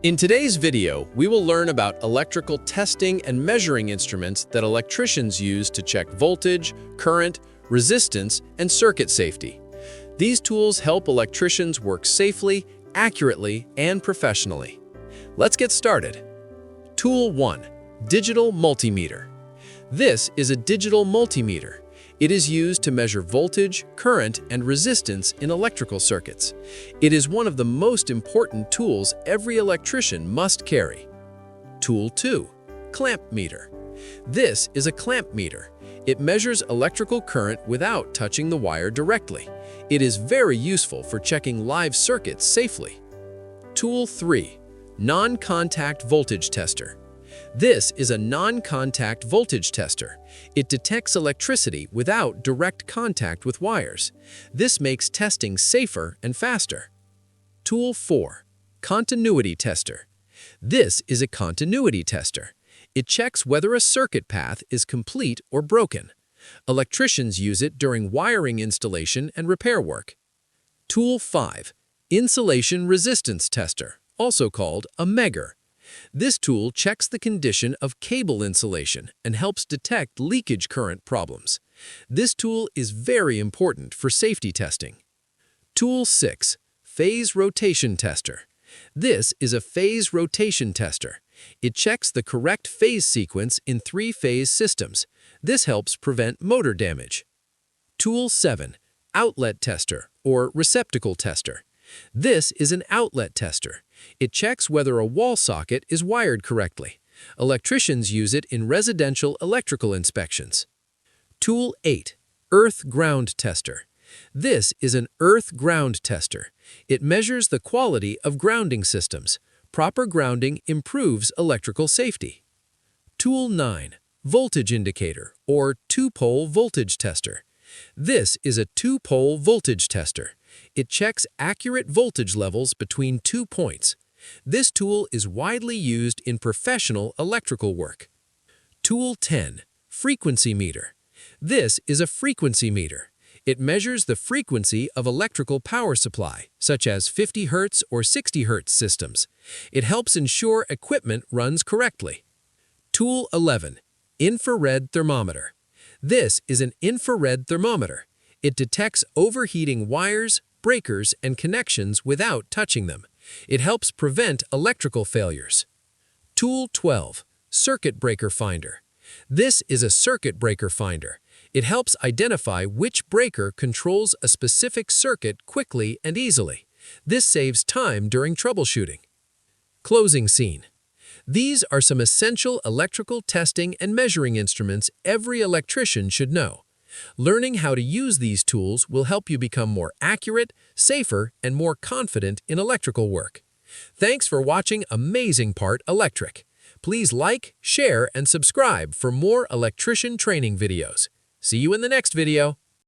In today's video, we will learn about electrical testing and measuring instruments that electricians use to check voltage, current, resistance, and circuit safety. These tools help electricians work safely, accurately, and professionally. Let's get started. Tool 1. Digital Multimeter. This is a digital multimeter. It is used to measure voltage, current, and resistance in electrical circuits. It is one of the most important tools every electrician must carry. Tool 2. Clamp meter. This is a clamp meter. It measures electrical current without touching the wire directly. It is very useful for checking live circuits safely. Tool 3. Non-contact voltage tester. This is a non-contact voltage tester. It detects electricity without direct contact with wires. This makes testing safer and faster. Tool 4. Continuity tester. This is a continuity tester. It checks whether a circuit path is complete or broken. Electricians use it during wiring installation and repair work. Tool 5. Insulation resistance tester, also called a Megger. This tool checks the condition of cable insulation and helps detect leakage current problems. This tool is very important for safety testing. Tool 6. Phase rotation tester. This is a phase rotation tester. It checks the correct phase sequence in three-phase systems. This helps prevent motor damage. Tool 7. Outlet tester or receptacle tester. This is an outlet tester. It checks whether a wall socket is wired correctly. Electricians use it in residential electrical inspections. Tool 8. Earth ground tester. This is an earth ground tester. It measures the quality of grounding systems. Proper grounding improves electrical safety. Tool 9. Voltage indicator or two-pole voltage tester. This is a two-pole voltage tester. It checks accurate voltage levels between 2 points. This tool is widely used in professional electrical work. Tool 10. Frequency meter. This is a frequency meter. It measures the frequency of electrical power supply, such as 50 Hz or 60 Hz systems. It helps ensure equipment runs correctly. Tool 11. Infrared thermometer. This is an infrared thermometer. It detects overheating wires, breakers, and connections without touching them. It helps prevent electrical failures. Tool 12. Circuit breaker finder. This is a circuit breaker finder. It helps identify which breaker controls a specific circuit quickly and easily. This saves time during troubleshooting. Closing scene. These are some essential electrical testing and measuring instruments every electrician should know. Learning how to use these tools will help you become more accurate, safer, and more confident in electrical work. Thanks for watching Amazing Part Electric. Please like, share, and subscribe for more electrician training videos. See you in the next video.